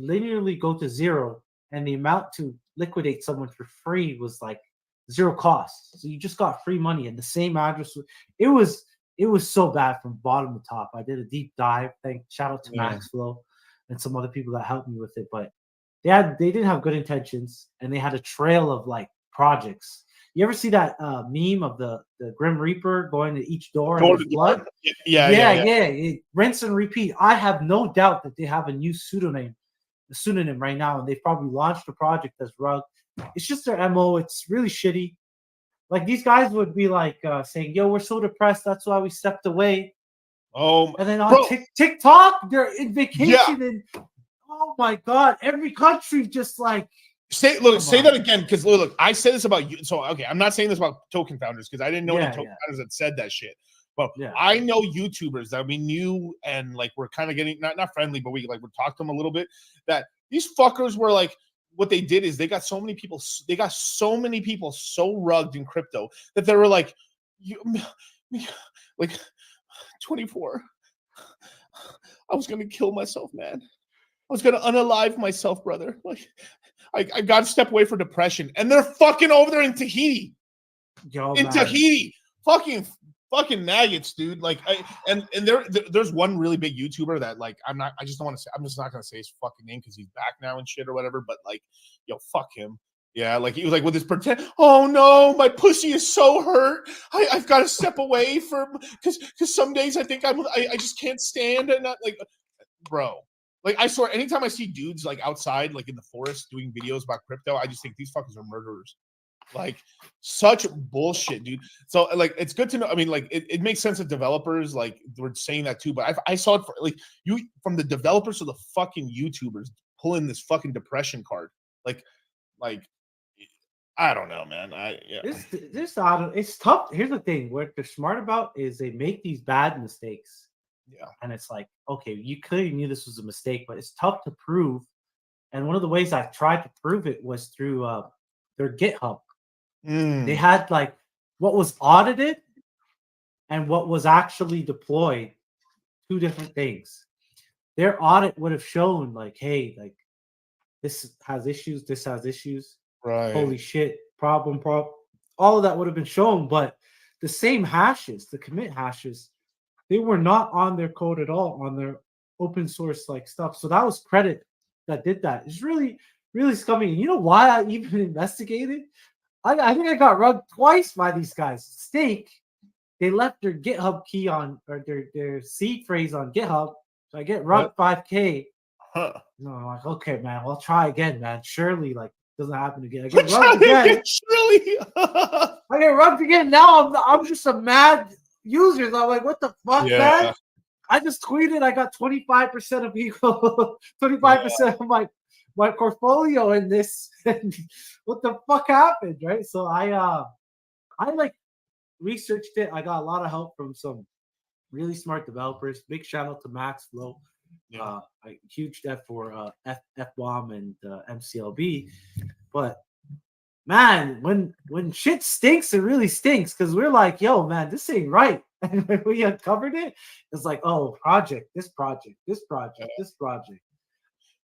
linearly go to zero, and the amount to liquidate someone for free was like zero cost. So you just got free money, and the same address. It was so bad from bottom to top. I did a deep dive. Shout out to Max Flow and some other people that helped me with it, but they didn't have good intentions, and they had a trail of like projects. You ever see that meme of the Grim Reaper going to each door and there's blood? Yeah. Rinse and repeat. I have no doubt that they have a new pseudonym right now, and they've probably launched a project that's Rug. It's just their MO. It's really shitty. Like these guys would be like saying, "Yo, we're so depressed. That's why we stepped away." Oh, and then on TikTok, they're in vacation, and oh my god, every country just like. Say that again, because look, I said this about you. So okay, I'm not saying this about token founders because I didn't know any token founders that said that shit. But I know YouTubers that we knew and like we're kind of getting not friendly, but we talked to them a little bit. That these fuckers were like, what they did is they got so many people so rugged in crypto that they were like, like 24. I was gonna kill myself, man. I was gonna unalive myself, brother. Like. I got to step away for depression, and they're fucking over there in Tahiti. Tahiti, fucking maggots, dude. Like, there's one really big YouTuber that like I'm just not gonna say his fucking name because he's back now and shit or whatever. But like, yo, fuck him. Yeah, like he was like with his pretend. Oh no, my pussy is so hurt. I've got to step away from because some days I think I just can't stand and not like, bro. Like, I swear, anytime I see dudes, like, outside, like, in the forest doing videos about crypto, I just think these fuckers are murderers. Like, such bullshit, dude. So, like, it's good to know. I mean, like, it makes sense that developers, like, were saying that, too. But I saw it, from the developers to the fucking YouTubers pulling this fucking depression card. Like, I don't know, man. It's tough. Here's the thing. What they're smart about is they make these bad mistakes. Yeah. And it's like, okay, you clearly knew this was a mistake, but it's tough to prove. And one of the ways I tried to prove it was through their GitHub. They had like what was audited and what was actually deployed, two different things. Their audit would have shown like, hey, like this has issues. Right. Holy shit, problem. All of that would have been shown, but the same hashes, the commit hashes, they were not on their code at all, on their open source like stuff. So that was credit that did that. It's really, really scummy. And you know why I even investigated? I think I got rugged twice by these guys. Stake, they left their GitHub key on, or their seed phrase on GitHub. So I get rugged 5K. Huh. No, I'm like, okay, man, I'll try again, man. Surely, like, doesn't happen again. I get rugged again. Surely. I get rugged again. Now I'm just a mad users. I'm like, what the fuck, man? I just tweeted I got 25% of people, 25% of my portfolio in this. What the fuck happened, right? So I like researched it. I got a lot of help from some really smart developers. Big shout out to Max Flow. Huge debt for F-Bomb and MCLB. But man, when shit stinks, it really stinks because we're like, yo, man, this ain't right. And when we uncovered it, it's like, oh, this project.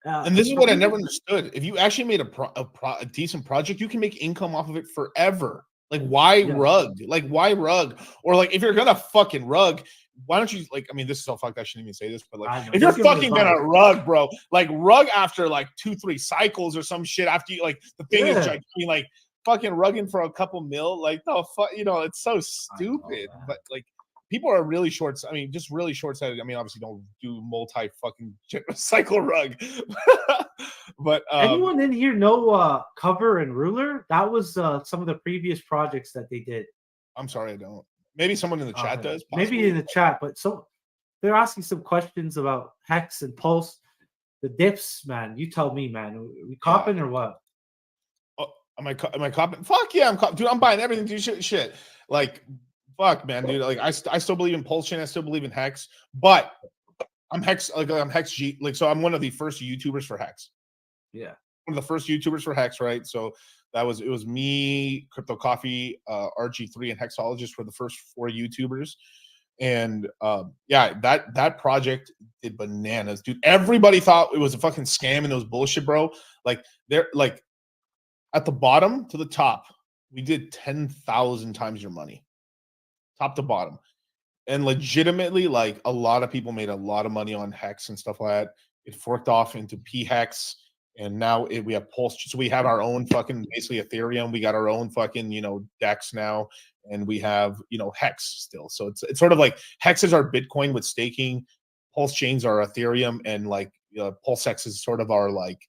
And this is what I never understood. If you actually made a decent project, you can make income off of it forever. Like, why rug? Like, why rug? Or like, if you're gonna fucking rug, why don't you like? I mean, this is so fucked. I shouldn't even say this, but like, if you're fucking gonna rug, bro, like rug after like 2-3 cycles or some shit after you like the thing is like fucking rugging for a couple mil, like no fuck, it's so stupid. But like, people are really short. I mean, just really short-sighted. I mean, obviously, don't do multi-fucking cycle rug. But anyone in here know Cover and Ruler? That was some of the previous projects that they did. I'm sorry, I don't. Maybe someone in the chat does. Possibly. Maybe in the chat, but so they're asking some questions about Hex and Pulse. The dips, man. You tell me, man. Are we copping or what? Oh, am I copping? Fuck yeah, I'm copping. Dude, I'm buying everything. Dude, shit. Like, fuck, man, dude. Like, I still believe in Pulse Chain. I still believe in Hex, but I'm Hex. Like, I'm Hex G. Like, so I'm one of the first YouTubers for Hex. Yeah, one of the first YouTubers for Hex, right? So it was me, Crypto Coffee, RG3, and Hexologist were the first 4 YouTubers. And yeah, that project did bananas, dude. Everybody thought it was a fucking scam and it was bullshit, bro. Like they're like at the bottom to the top, we did 10,000 times your money, top to bottom. And legitimately, like a lot of people made a lot of money on Hex and stuff like that. It forked off into P Hex, and now we have Pulse. So we have our own fucking basically Ethereum. We got our own fucking DEX now, and we have Hex still. So it's sort of like Hex is our Bitcoin with staking. Pulse chains are Ethereum, and like Pulse Hex is sort of our like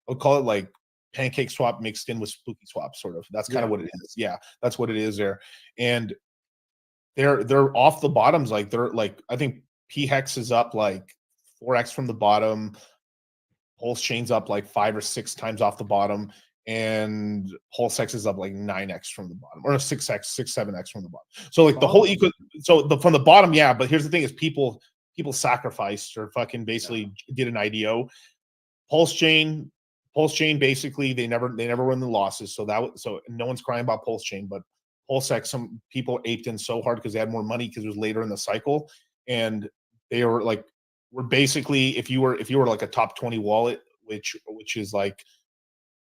we'll call it like pancake swap mixed in with spooky swap, sort of. That's kind of what it is. Yeah, that's what it is there. And they're off the bottoms. Like they're like I think P Hex is up like 4x from the bottom. Pulse chain's up like 5 or 6 times off the bottom, and Pulse Hex is up like 9x from the bottom, or 6x, 7x from the bottom. So like the whole from the bottom, yeah. But here's the thing: is people sacrificed or fucking basically did an IDO. Pulse chain basically they never run the losses. So no one's crying about Pulse chain, but Pulse Hex, some people aped in so hard because they had more money because it was later in the cycle, and they were like. We're basically if you were like a top 20 wallet, which is like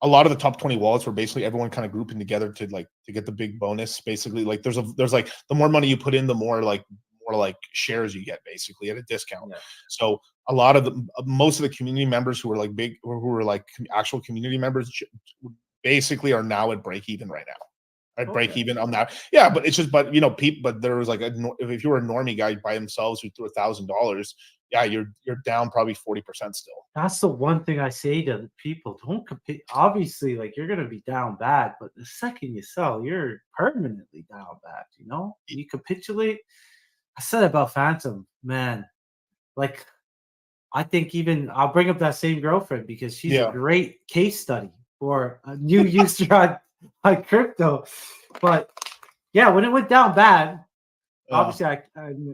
a lot of the top 20 wallets were basically everyone kind of grouping together to get the big bonus. Basically, like there's like the more money you put in, the more like shares you get basically at a discount. Yeah. So a lot of most of the community members who were like big or who were like actual community members basically are now at break even right now. I'd break even on that. Yeah, but it's just, but people, but there was like if you were a normie guy by themselves who threw $1,000, yeah, you're down probably 40% still. That's the one thing I say to people: don't compete. Obviously, like you're gonna be down bad, but the second you sell, you're permanently down bad. You capitulate. I said about Phantom, man. Like, I think even I'll bring up that same girlfriend because she's a great case study for a new user on crypto. But yeah, when it went down bad, obviously I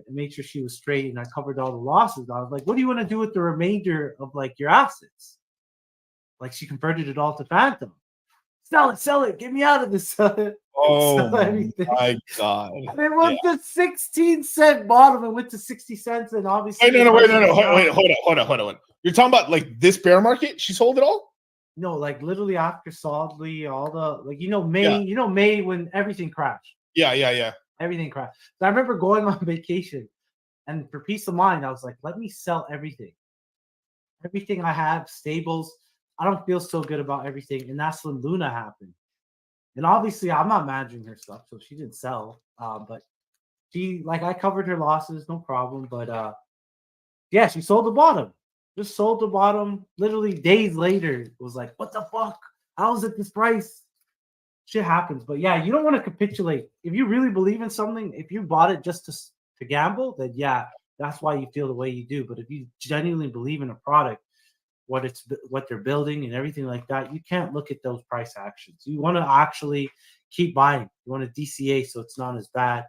made sure she was straight and I covered all the losses. I was like, what do you want to do with the remainder of like your assets? Like she converted it all to Phantom. Sell it, get me out of this. Oh my God. And it was the 16-cent bottom and went to 60 cents. And obviously wait, hold on. You're talking about like this bear market? She sold it all? No, like literally after solidly all the May when everything crashed. Yeah. Everything crashed. So I remember going on vacation, and for peace of mind, I was like, let me sell everything. Everything I have, stables. I don't feel so good about everything. And that's when Luna happened. And obviously I'm not managing her stuff, so she didn't sell. But I covered her losses, no problem. But yeah, she sold the bottom. Just sold the bottom. Literally days later, it was like, what the fuck? How is it this price? Shit happens. But yeah, you don't want to capitulate. If you really believe in something, if you bought it just to gamble, then yeah, that's why you feel the way you do. But if you genuinely believe in a product, what they're building and everything like that, you can't look at those price actions. You want to actually keep buying. You want to DCA so it's not as bad.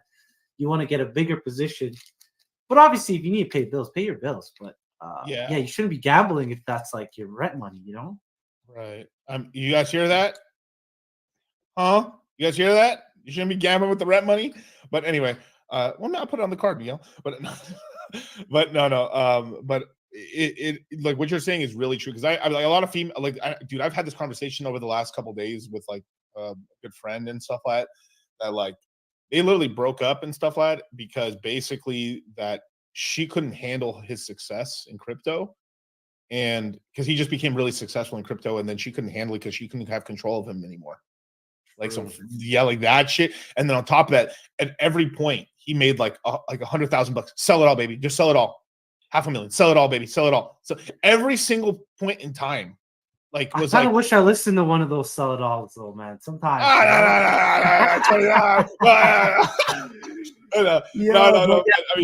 You want to get a bigger position. But obviously, if you need to pay bills, pay your bills. But yeah, you shouldn't be gambling if that's like your rent money, Right. You guys hear that? Huh? You guys hear that? You shouldn't be gambling with the rent money. But anyway, well, I'll put it on the card, But no. But it like what you're saying is really true because I like a lot of female dude. I've had this conversation over the last couple of days with like a good friend and stuff like that. Like they literally broke up and stuff like that because basically that she couldn't handle his success in crypto. And because he just became really successful in crypto, and then she couldn't handle it because she couldn't have control of him anymore. Like like that shit. And then on top of that, at every point, he made like $100,000. Sell it all, baby. Just sell it all. $500,000. Sell it all, baby. Sell it all. So every single point in time, like was I kind of wish I listened to one of those sell it alls though, man. Sometimes. No. I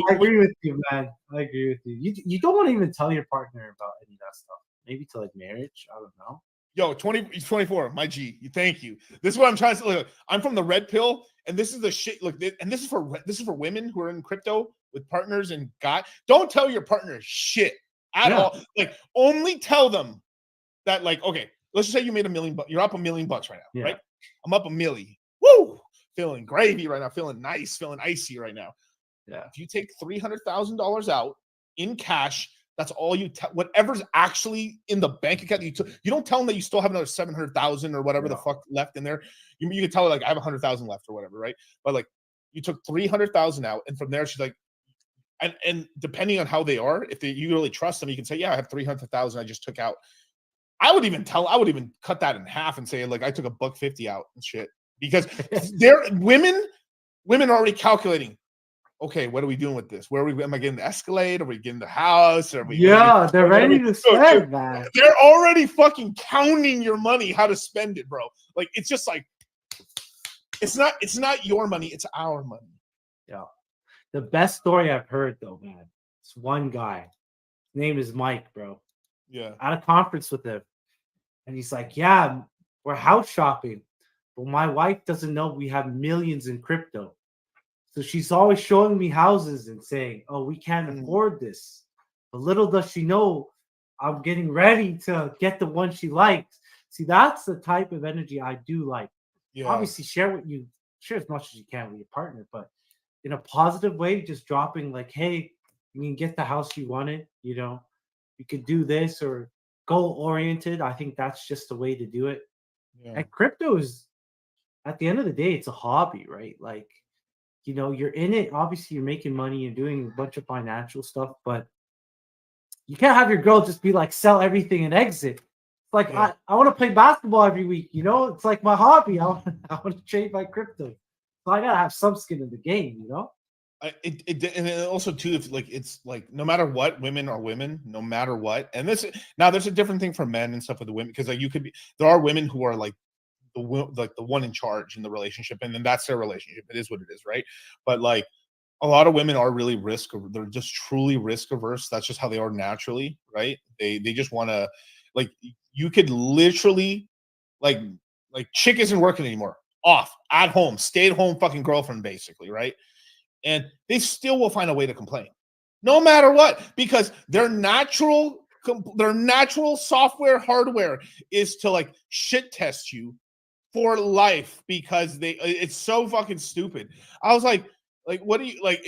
agree with you, man. I agree with you. You don't want to even tell your partner about any of that stuff. Maybe to like marriage. I don't know. Yo, 24, my G. Thank you. This is what I'm trying to say. Look, I'm from the red pill, and this is the shit. Look, and this is for women who are in crypto with partners and God. Don't tell your partner shit at all. Like, only tell them that, like, okay, let's just say you made $1 million. You're up $1 million right now, right? I'm up $1 million. Woo! Feeling gravy right now. Feeling nice. Feeling icy right now. Yeah. If you take $300,000 out in cash, that's all you tell. Whatever's actually in the bank account, you don't tell them that you still have another 700,000 or whatever the fuck left in there. You can tell her like I have 100,000 left or whatever, right? But like you took 300,000 out, and from there she's like, and depending on how they are, if you really trust them, you can say, yeah, I have 300,000 I just took out. I would even cut that in half and say like I took $150 out and shit, because they're women are already calculating. Okay, what are we doing with this? Am I getting the Escalade? Are we getting the house? They're ready to spend, man. They're already fucking counting your money, how to spend it, bro. Like it's just like it's not your money, it's our money. Yeah. The best story I've heard though, man. It's one guy. His name is Mike, bro. Yeah. At a conference with him. And he's like, yeah, we're house shopping. But my wife doesn't know we have millions in crypto. So she's always showing me houses and saying, oh, we can't afford this. But little does she know I'm getting ready to get the one she likes. See, that's the type of energy I do like. Yeah. Obviously, share as much as you can with your partner, but in a positive way, just dropping like, hey, you can get the house you wanted, you could do this, or goal oriented. I think that's just the way to do it. Yeah. And crypto is, at the end of the day, it's a hobby, right? Like, you're in it. Obviously, you're making money and doing a bunch of financial stuff, but you can't have your girl just be like, sell everything and exit. It's like, I want to play basketball every week. It's like my hobby. I want to trade my crypto. So I got to have some skin in the game, And also too, if like it's like no matter what, women are women, no matter what. And there's a different thing for men and stuff with the women, because like there are women who are like the one in charge in the relationship, and then that's their relationship. It is what it is, right? But like a lot of women are really they're just truly risk averse. That's just how they are naturally, right? They just want to, like, you could literally like chick isn't working anymore, off at home, stay at home fucking girlfriend basically, right? And they still will find a way to complain no matter what, because their natural hardware is to like shit test you for life, because it's so fucking stupid. I was like what do you like?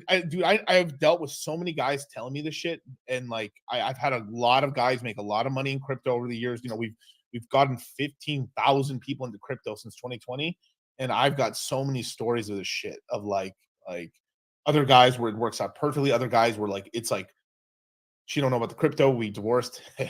I have dealt with so many guys telling me this shit, and like I've had a lot of guys make a lot of money in crypto over the years. We've gotten 15,000 people into crypto since 2020, and I've got so many stories of this shit of like other guys where it works out perfectly, other guys where like it's like she don't know about the crypto, we divorced. Hey,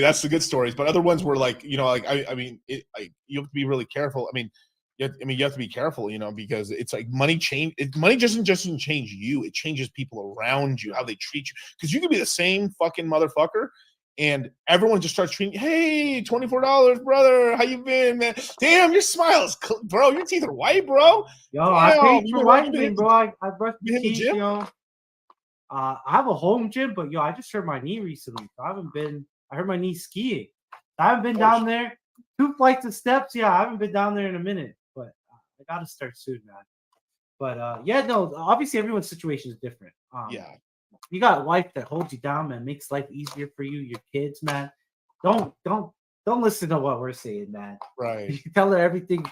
that's the good stories. But other ones were like, I mean, you have to be really careful. I mean, you have to be careful, because it's like money doesn't just change you, it changes people around you, how they treat you. Because you could be the same fucking motherfucker, and everyone just starts treating you, hey, $24, brother, how you been, man? Damn, your smile is bro, your teeth are white, bro. Yo, damn, I paid for whitening, bro. I brushed the teeth, yo. I have a home gym, but I just hurt my knee recently. So I hurt my knee skiing. I haven't been down there. 2 flights of steps. Yeah, I haven't been down there in a minute, but I got to start soon, man. But no, obviously everyone's situation is different. You got a wife that holds you down, man, makes life easier for you, your kids, man. Don't listen to what we're saying, man. Right. You tell her everything.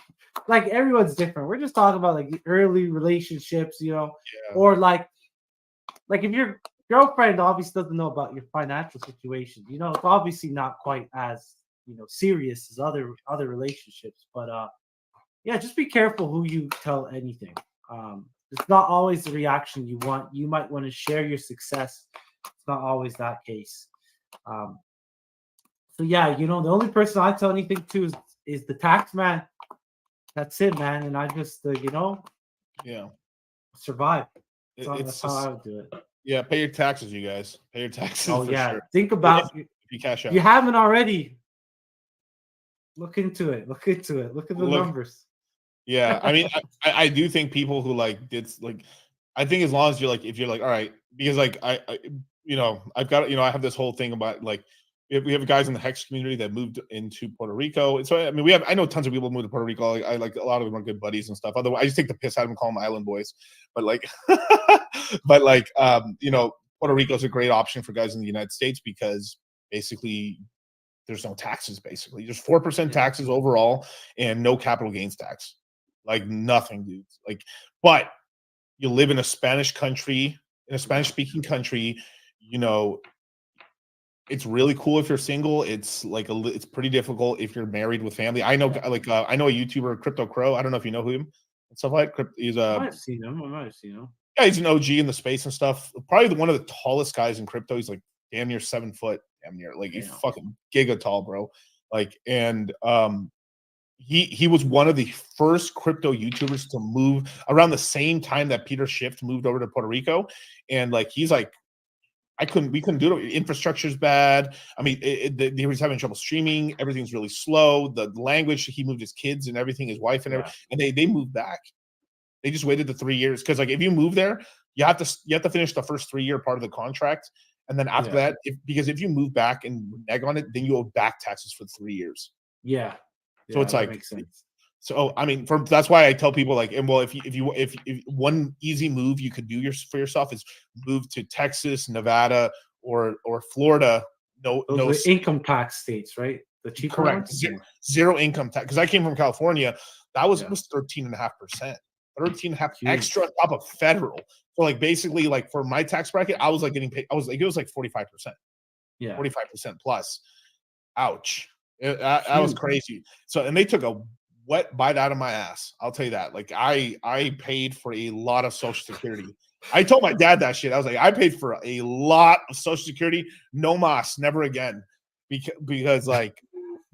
Like, everyone's different. We're just talking about like early relationships, or like if your girlfriend obviously doesn't know about your financial situation, it's obviously not quite as serious as other relationships. But just be careful who you tell anything. It's not always the reaction you want. You might want to share your success. It's not always that case. So the only person I tell anything to is the tax man. That's it, man. And I just survive. That's how I would do it. Yeah, pay your taxes, you guys. Pay your taxes. Oh, yeah. Sure. Think about if you cash out. You haven't already. Look into it. Look at the numbers. Yeah, I mean, I do think people who I think as long as you're if you're all right, because I've got I have this whole thing about we have guys in the Hex community that moved into Puerto Rico, and so I mean I know tons of people move to Puerto Rico. I like a lot of them are good buddies and stuff. Otherwise, I just take the piss out of them, call them Island Boys. But Puerto Rico is a great option for guys in the United States, because basically there's no taxes. Basically, there's 4% taxes overall and no capital gains tax. like nothing, dude. Like, but you live in a Spanish country, in a Spanish speaking country, you know, it's really cool if you're single. It's like it's pretty difficult if you're married with family. I know, like, I know a YouTuber, Crypto Crow. I don't know if you know him and stuff like. He's I a might have seen him. I might have seen him. yeah, he's an OG in the space and stuff. Probably one of the tallest guys in crypto. He's like damn near 7 foot, damn near like he's fucking giga tall, bro. Like, and he was one of the first crypto YouTubers to move around the same time that Peter Schiff moved over to Puerto Rico, and like he's like, we couldn't do it. Infrastructure's bad. I mean, he was having trouble streaming. Everything's really slow. The language, he moved his kids and everything, his wife and everything, and they moved back. They just waited the 3 years because like if you move there, you have to finish the first 3-year part of the contract, and then after that, because if you move back and neg on it, then you owe back taxes for 3 years. Yeah. So it's like, makes sense. So I mean, that's why I tell people like, and well, if one easy move you could do for yourself is move to Texas, Nevada, or Florida. Those are income tax states, right? The cheaper correct ones? zero income tax. Because I came from California, that was 13.5%, 13.5 extra on top of federal. So like basically like for my tax bracket, I was like getting paid. I was like, it was like 45%, 45% plus. Ouch. That was crazy. So, and they took a wet bite out of my ass. I'll tell you that. Like I paid for a lot of Social Security. I told my dad that shit. I was like, I paid for a lot of Social Security. No mas, never again. Because like,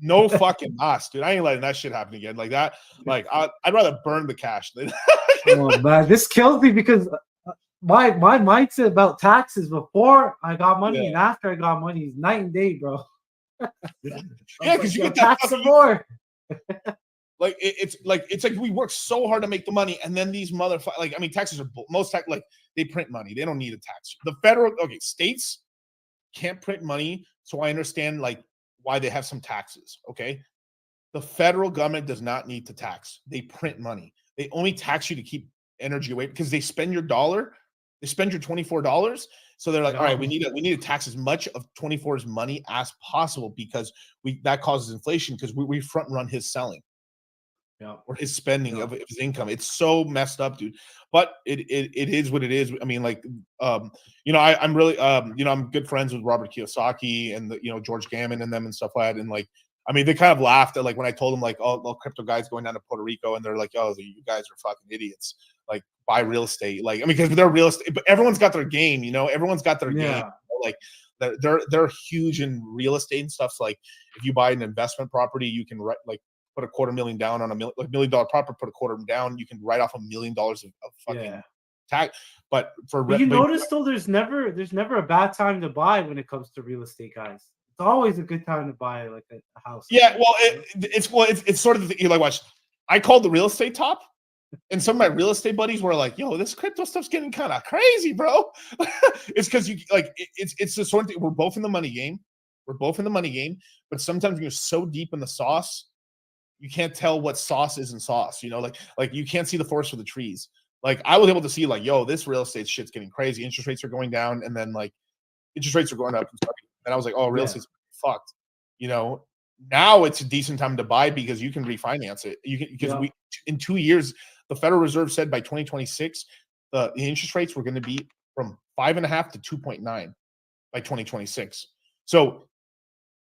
no fucking mas, dude. I ain't letting that shit happen again. Like that. Like I'd rather burn the cash than. Oh man, this kills me because my mindset about taxes before I got money and after I got money is night and day, bro. Yeah, because you get tax some more. Like it's like we work so hard to make the money, and then these motherfuckers, like, I mean, taxes are most tax, like they print money. They don't need a tax. The federal, states can't print money, so I understand like why they have some taxes. Okay, the federal government does not need to tax. They print money. They only tax you to keep energy away because they spend your dollar. They spend your $24. So they're like, all right, we need to tax as much of 24's money as possible because that causes inflation because we front run his selling. Or his spending of his income. It's so messed up, dude. But it is what it is. I mean, like, I'm really, I'm good friends with Robert Kiyosaki and George Gammon and them and stuff like that. And like, I mean, they kind of laughed at like when I told them like, oh, crypto guys going down to Puerto Rico, and they're like, oh, you guys are fucking idiots. Like, buy real estate. Like, I mean, because they're real estate, but everyone's got their game. Everyone's got their game. Like, they're huge in real estate and stuff. So like, if you buy an investment property, you can put $250,000 down on $1 million property, put $250,000 down, you can write off $1 million of fucking tax. But you notice though, there's never a bad time to buy when it comes to real estate, guys. It's always a good time to buy like a house. Yeah, well, it's sort of like watch. I called the real estate top, and some of my real estate buddies were like, "Yo, this crypto stuff's getting kind of crazy, bro." It's because it's the sort of thing. We're both in the money game. But sometimes you're so deep in the sauce, you can't tell what sauce isn't sauce. Like you can't see the forest for the trees. Like I was able to see like, yo, this real estate shit's getting crazy. Interest rates are going down, and then like interest rates are going up. And I was like, oh, real estate's fucked. Now it's a decent time to buy because you can refinance it. You can because in 2 years, the Federal Reserve said by 2026, the interest rates were going to be from 5.5 to 2.9 by 2026. So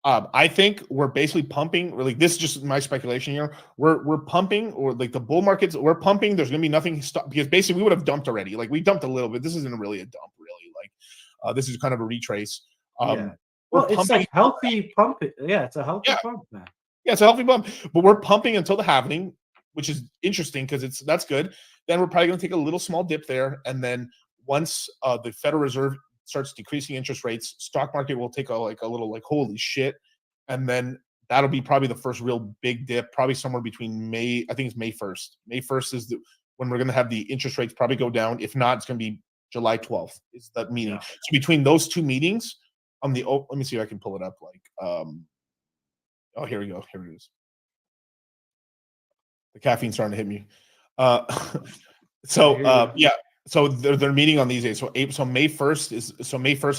I think we're basically pumping. Like this is just my speculation here. We're pumping, or like the bull markets, we're pumping. There's going to be nothing because basically we would have dumped already. Like we dumped a little bit. This isn't really a dump, really. Like this is kind of a retrace. Well, it's like healthy pump. Yeah, it's a healthy pump, man. Yeah, it's a healthy pump. But we're pumping until the halving, which is interesting because that's good. Then we're probably going to take a little small dip there, and then once the Federal Reserve starts decreasing interest rates, stock market will take a little like holy shit, and then that'll be probably the first real big dip, probably somewhere between May. I think it's May 1st. May 1st is when we're going to have the interest rates probably go down. If not, it's going to be July 12th is that meeting. So between those two meetings, let me see if I can pull it up. Here we go. Here it is. The caffeine's starting to hit me. So they're meeting on these days. So May 1st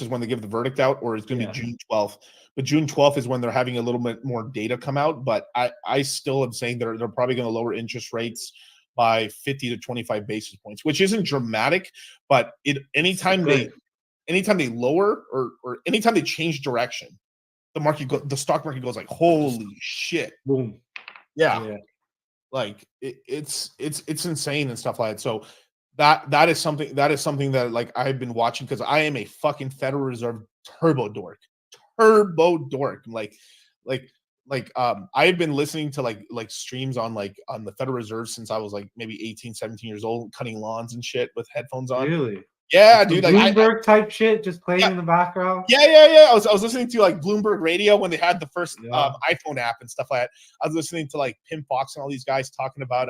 is when they give the verdict out, or it's going to be June 12th. But June 12th is when they're having a little bit more data come out. But I still am saying they're probably going to lower interest rates by 50 to 25 basis points, which isn't dramatic, but anytime they lower or anytime they change direction, the stock market goes like, holy shit. Boom. Yeah. Like it's insane and stuff like that. So that is something that like I've been watching because I am a fucking Federal Reserve turbo dork. I've been listening to like streams on the Federal Reserve since I was like maybe 18, 17 years old, cutting lawns and shit with headphones on. Really? Yeah, like dude. Bloomberg type shit just playing in the background. Yeah. I was listening to like Bloomberg Radio when they had the first iPhone app and stuff like that. I was listening to like Pim Fox and all these guys talking about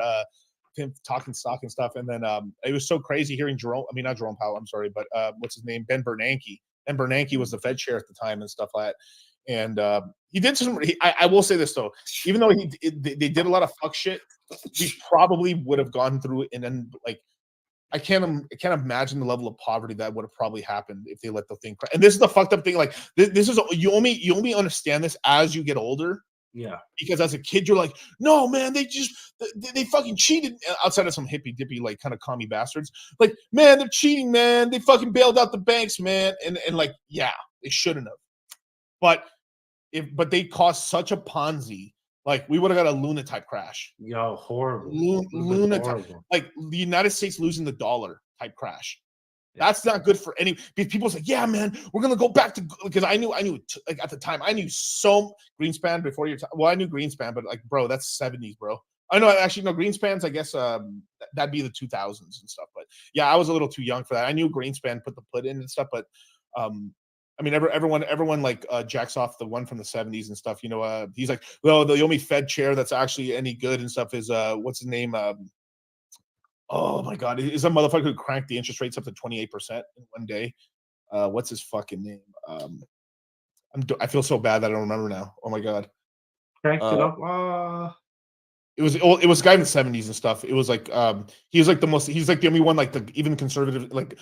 talking stock and stuff. And then it was so crazy hearing not Jerome Powell, I'm sorry, but what's his name? Ben Bernanke. Ben Bernanke was the Fed chair at the time and stuff like that. And he did some. I will say this though, even though they did a lot of fuck shit, he probably would have gone through it. And then like I can't imagine the level of poverty that would have probably happened if they let the thing crash. And this is the fucked up thing. Like this is you only understand this as you get older. Yeah. Because as a kid, you're like, no, man, they fucking cheated. Outside of some hippy dippy, like kind of commie bastards. Like, man, they're cheating, man. They fucking bailed out the banks, man. And like, yeah, they shouldn't have. But they caused such a Ponzi. Like, we would have got a Luna type crash. Yo, horrible. Luna type. Like, the United States losing the dollar type crash. That's not good for any. People say, "Yeah, man, we're gonna go back to," because I knew like at the time I knew so Greenspan before your time. Well, I knew Greenspan, but like, bro, that's 70s, bro. I know actually no Greenspans. I guess that'd be the 2000s and stuff. But yeah, I was a little too young for that. I knew Greenspan put the put in and stuff, but I mean, everyone like jacks off the one from the 70s and stuff. You know, he's like, well, the only Fed chair that's actually any good and stuff is what's his name? Oh my God, is a motherfucker who cranked the interest rates up to 28% in one day. What's his fucking name? I feel so bad that I don't remember now. Oh my God, cranked it up. It was a guy in the 70s and stuff. It was like he was like he's like the only one like the even conservative like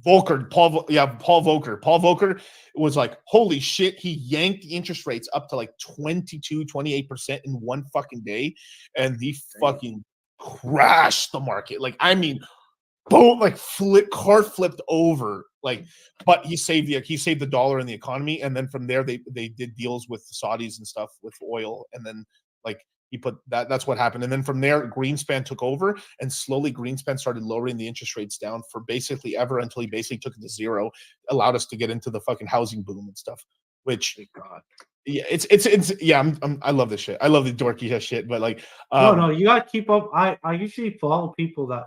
Volcker, Paul Volcker. Paul Volcker was like, holy shit, he yanked the interest rates up to like 28% in one fucking day, and the fucking crashed the market. Like, I mean, boom, like car flipped over. Like, but he saved the dollar in the economy, and then from there they did deals with the Saudis and stuff with oil, and then like he put that's what happened. And then from there, Greenspan took over, and slowly Greenspan started lowering the interest rates down for basically ever until he basically took it to zero, allowed us to get into the fucking housing boom and stuff. Which, God, yeah, it's yeah. I love this shit. I love the dorky shit. But like, no, you gotta keep up. I usually follow people that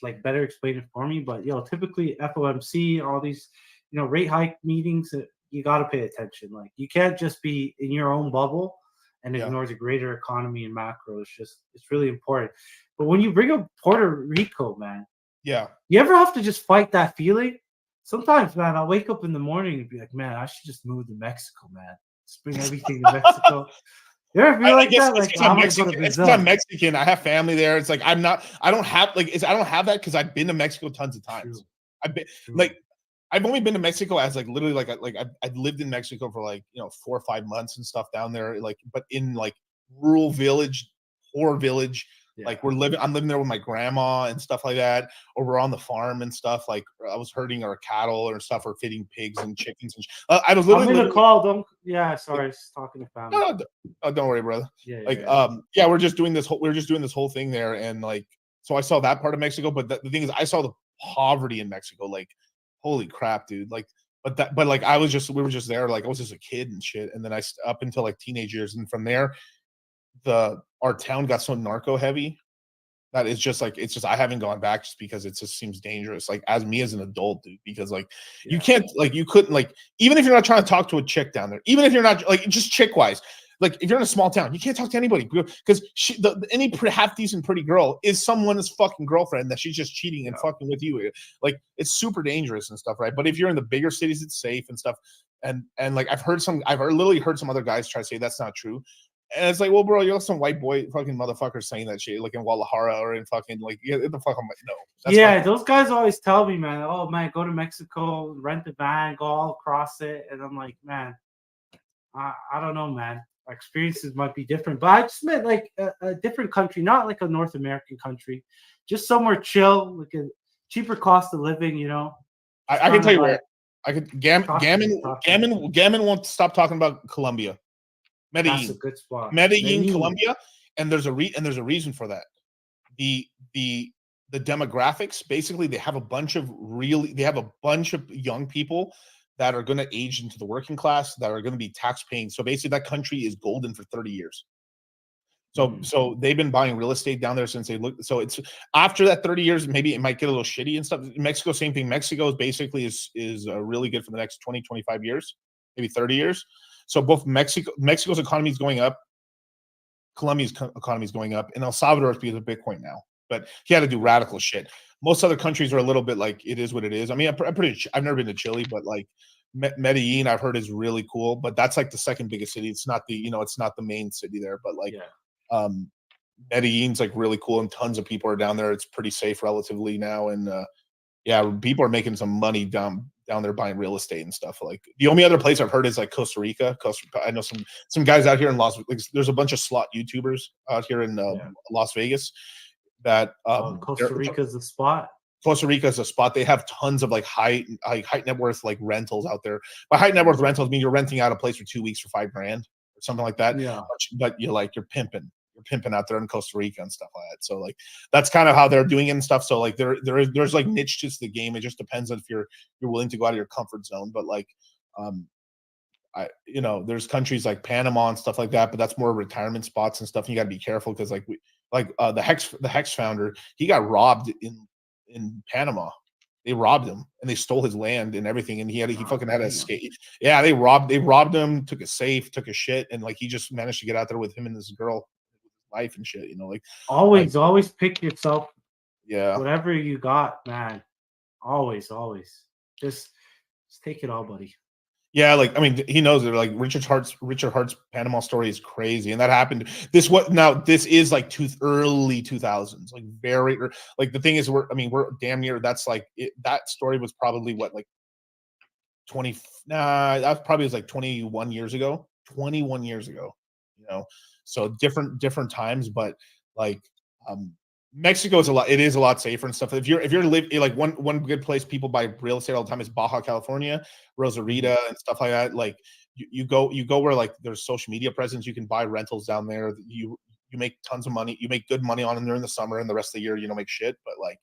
like better explain it for me. But typically FOMC, all these rate hike meetings, you gotta pay attention. Like, you can't just be in your own bubble and ignore the greater economy and macro. It's really important. But when you bring up Puerto Rico, man, you ever have to just fight that feeling? Sometimes, man, I'll wake up in the morning and be like, man, I should just move to Mexico, man. Just bring everything to Mexico. You ever feel like that? Like, I'm Mexican. It's not Mexican. I have family there. It's like I don't have that because I've been to Mexico tons of times. I've only been to Mexico as like literally like I've lived in Mexico for like 4 or 5 months and stuff down there, like, but in like rural village, poor village. Like, I'm living there with my grandma and stuff like that, or we're on the farm and stuff. Like, I was herding our cattle or stuff, or feeding pigs and chickens. And I was literally. I'm gonna call them. Yeah, sorry, I was talking to family. No, don't worry, brother. We're just doing this whole thing there, and like, so I saw that part of Mexico, but the thing is, I saw the poverty in Mexico. Like, holy crap, dude. Like, but like, we were just there. Like, I was just a kid and shit, and then up until like teenage years, and from there, our town got so narco heavy that it's just I haven't gone back just because it just seems dangerous. Like, as an adult, dude, because like you couldn't like, even if you're not trying to talk to a chick down there, even if you're not like just chick wise, like if you're in a small town, you can't talk to anybody because any half decent pretty girl is someone's fucking girlfriend that she's just cheating and fucking with you. Like, it's super dangerous and stuff, right? But if you're in the bigger cities, it's safe and stuff. And like I've literally heard some other guys try to say that's not true. And it's like, well, bro, you're some white boy fucking motherfucker saying that shit, like in Guadalajara or in fucking like, the fuck. I'm like, no. Those guys always tell me, man, oh man, go to Mexico, rent a van, go all across it, and I'm like, man, I don't know, man. our experiences might be different. But I just meant like a different country, not like a North American country, just somewhere chill, like a cheaper cost of living. You know, I can tell you like, where. I could Gammon won't stop talking about Colombia, That's a Medellin, good spot. Medellin, Colombia, and there's a reason for that. The demographics, basically, they have a bunch of young people that are going to age into the working class, that are going to be tax paying. So basically, that country is golden for 30 years. So they've been buying real estate down there since they looked. So it's after that 30 years, maybe it might get a little shitty and stuff. Mexico, same thing. Mexico is basically really good for the next 20, 25 years, maybe 30 years. So both Mexico's economy is going up, Colombia's economy is going up, and El Salvador is because of Bitcoin now. But he had to do radical shit. Most other countries are a little bit like, it is what it is. I mean, I've never been to Chile, but like Medellin, I've heard is really cool. But that's like the second biggest city. It's not it's not the main city there. But like, Medellin's like really cool, and tons of people are down there. It's pretty safe relatively now, and people are making some money down there buying real estate and stuff. Like the only other place I've heard is like Costa Rica. I know some guys out here in there's a bunch of slot YouTubers out here in Las Vegas that Costa Rica's the spot. Costa Rica is a spot. They have tons of like high net worth like rentals out there. By high net worth rentals mean you're renting out a place for 2 weeks for $5,000 or something like that. Yeah. But you're pimping. You're pimping out there in Costa Rica and stuff like that. So like that's kind of how they're doing it and stuff. So like there's like niche to the game. It just depends on if you're willing to go out of your comfort zone. But like there's countries like Panama and stuff like that, but that's more retirement spots and stuff. And you got to be careful because the Hex founder, he got robbed in Panama. They robbed him and they stole his land and everything, and he fucking had to escape. Yeah, they robbed him, took a safe, took a shit, and like he just managed to get out there with him and this girl, life and shit. Always pick yourself. Yeah, whatever you got, man. Always, just take it all, buddy. Yeah, like I mean, he knows it. Like Richard Hart's Panama story is crazy, and that happened. This is like early 2000s, like very like the thing is we're damn near. That's like that story was probably what like 20. That probably was like 21 years ago. 21 years ago, So different times, but like Mexico is a lot safer and stuff. If you're like one good place people buy real estate all the time is Baja California, Rosarita and stuff like that. Like you go where like there's social media presence, you can buy rentals down there. You make tons of money. You make good money on them during the summer, and the rest of the year you don't make shit. But like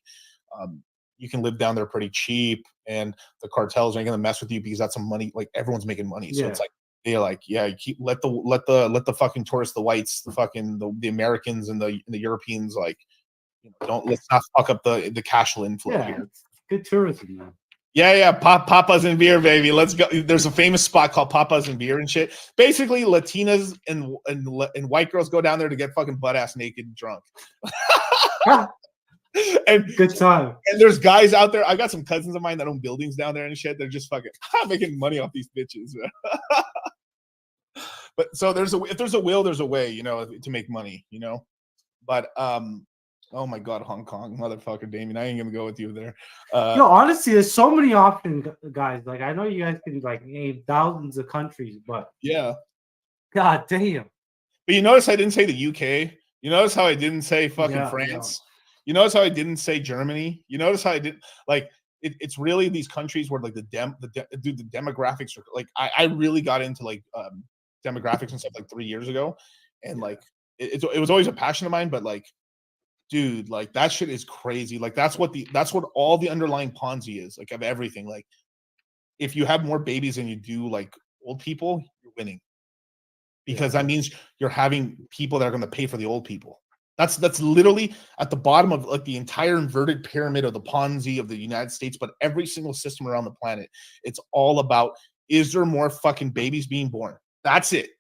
you can live down there pretty cheap, and the cartels ain't gonna mess with you because that's some money. Like everyone's making money, so it's like they're like, you keep let the fucking tourists, the whites, the Americans and the Europeans like. Let's not fuck up the cash flow inflow here. It's good tourism, man. Yeah, Papas and beer, baby. Let's go. There's a famous spot called Papas and beer and shit. Basically, Latinas and white girls go down there to get fucking butt ass naked and drunk. And good time. And there's guys out there. I got some cousins of mine that own buildings down there and shit. They're just fucking making money off these bitches. But so if there's a will, there's a way, to make money, But oh my God, Hong Kong, motherfucker, Damien. I ain't gonna go with you there. Honestly, there's so many options, guys. Like I know you guys can like name thousands of countries, but yeah, God damn. But you notice I didn't say the UK. You notice how I didn't say fucking France. You notice how I didn't say Germany. You notice how I didn't like. It's really these countries where like the demographics are like I really got into like demographics and stuff like 3 years ago, and like it was always a passion of mine, but like. Dude, like that shit is crazy. Like that's what all the underlying Ponzi is, like of everything. Like if you have more babies than you do like old people, you're winning. Because that means you're having people that are going to pay for the old people. That's literally at the bottom of like the entire inverted pyramid of the Ponzi of the United States, but every single system around the planet. It's all about, is there more fucking babies being born? That's it.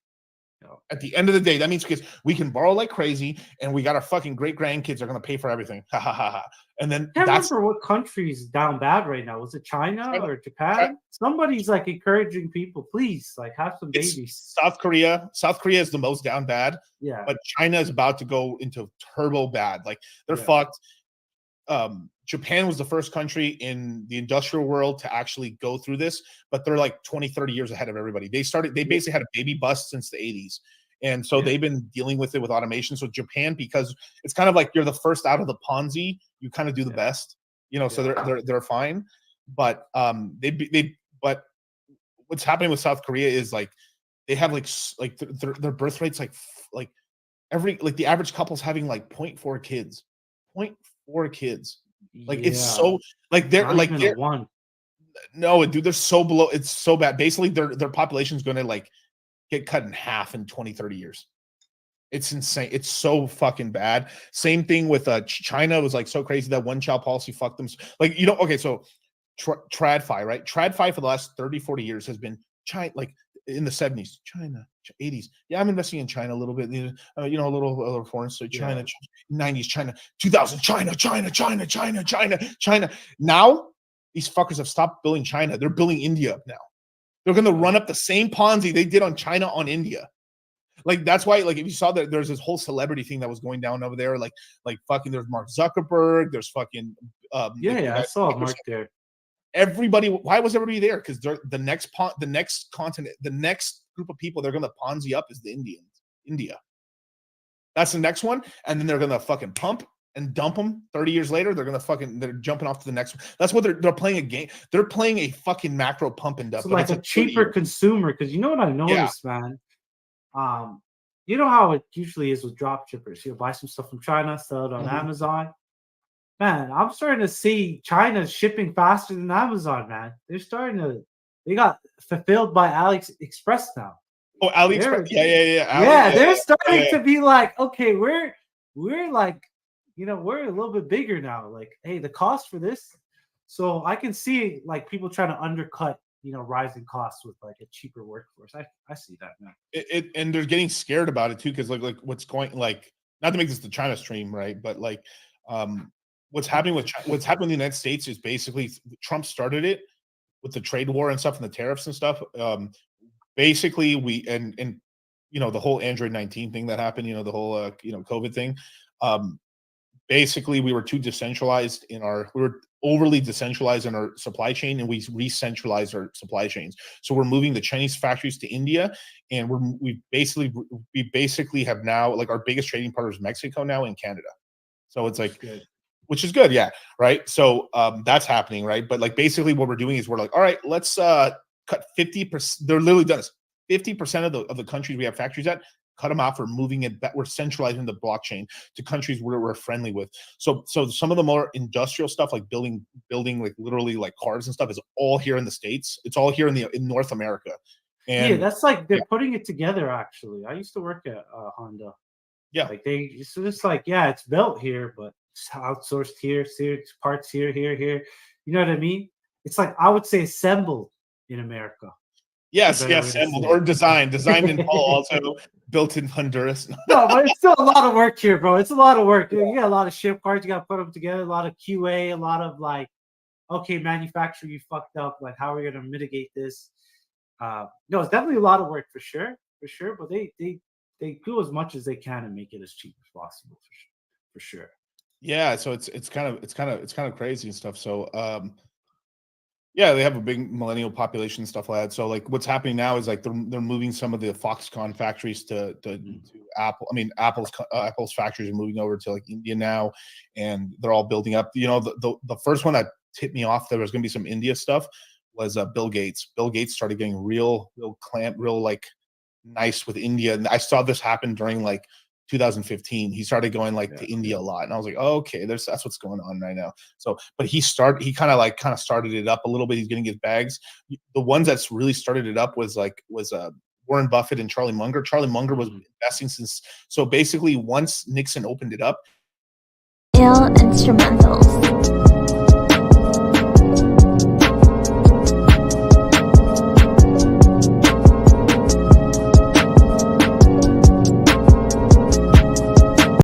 At the end of the day, that means because we can borrow like crazy, and we got our fucking great grandkids are going to pay for everything. Ha ha ha ha. And then I can't remember what country's down bad right now. Was it China or Japan? Somebody's like encouraging people, please, like have some babies. South Korea. South Korea is the most down bad. Yeah. But China is about to go into turbo bad. Like they're fucked. Japan was the first country in the industrial world to actually go through this, but they're like 20, 30 years ahead of everybody. They basically had a baby bust since the 80s. And so they've been dealing with it with automation. So Japan, because it's kind of like you're the first out of the Ponzi, you kind of do the best, you know. So they're fine. But but what's happening with South Korea is like they have like their birth rates like the average couple's having like 0.4 kids, 0.4 kids. Like it's so like they're one. No, dude, they're so below. It's so bad. Basically, their population is going to like get cut in half in 20, 30 years. It's insane. It's so fucking bad. Same thing with China. Was like so crazy that one child policy fucked them. Like, you know, okay, so TradFi, right? TradFi for the last 30, 40 years has been China, like in the 70s, China, 80s. Yeah, I'm investing in China a little bit, you know, a little foreign. So China, 90s, China, 2000, China. Now, these fuckers have stopped building China. They're building India now. They're going to run up the same Ponzi they did on China on India. Like, that's why, like, if you saw that there's this whole celebrity thing that was going down over there, like fucking there's Mark Zuckerberg, there's fucking I saw Mark there. Everybody, why was everybody there? Because they're the next continent, the next group of people they're going to Ponzi up is the Indians. India. That's the next one, and then they're going to fucking pump and dump them 30 years later. They're jumping off to the next one. That's what they're playing a game. They're playing a fucking macro pump and dump. So like a cheaper consumer, because you know what I noticed, man? You know how it usually is with drop shippers. You'll buy some stuff from China, sell it on Amazon. Man, I'm starting to see China shipping faster than Amazon, man. They got fulfilled by AliExpress now. Oh, AliExpress. They're starting to be like, okay, we're like, you know, we're a little bit bigger now. Like, hey, the cost for this. So I can see like people trying to undercut, you know, rising costs with like a cheaper workforce. I see that now. And they're getting scared about it too, because like what's going, like, not to make this the China stream, right? But like what's happening in the United States is basically Trump started it with the trade war and stuff and the tariffs and stuff. Basically we and you know, the whole Android 19 thing that happened, you know, the whole you know, COVID thing. Basically we were too decentralized we were overly decentralized in our supply chain, and we re-centralized our supply chains. So we're moving the Chinese factories to India, and we basically have now, like, our biggest trading partner is Mexico now and Canada. So it's like, which is good, yeah, right. So that's happening, right? But like basically what we're doing is we're like, all right, let's cut 50%. They're literally done this. 50% of the countries we have factories at, cut them out for moving it back. We're centralizing the blockchain to countries where we're friendly with. So some of the more industrial stuff, like building like literally like cars and stuff, is all here in the States. It's all here in North America. And that's like they're putting it together. Actually, I used to work at Honda. Yeah, like it's like, it's built here, but it's outsourced here, parts here. You know what I mean? It's like, I would say assembled in America. Yes, assembled or designed in Palo Alto, built in Honduras. No, but it's still a lot of work here, bro. It's a lot of work. You got a lot of ship parts. You got to put them together. A lot of QA. A lot of like, okay, manufacturer, you fucked up. Like, how are we going to mitigate this? No, it's definitely a lot of work for sure. But they do as much as they can and make it as cheap as possible for sure. Yeah, so it's kind of crazy and stuff. So yeah, they have a big millennial population and stuff like that. So like what's happening now is like they're moving some of the Foxconn factories to Apple. I mean, Apple's factories are moving over to like India now, and they're all building up. You know, the first one that tipped me off there was going to be some India stuff was Bill Gates. Bill Gates started getting real like nice with India, and I saw this happen during like 2015. He started going like to India a lot, and I was like, oh, okay, that's what's going on right now. So, but he kind of started it up a little bit. He's getting his bags. The ones that's really started it up was Warren Buffett and Charlie Munger. Charlie Munger was investing since. So basically, once Nixon opened it up, Instrumentals.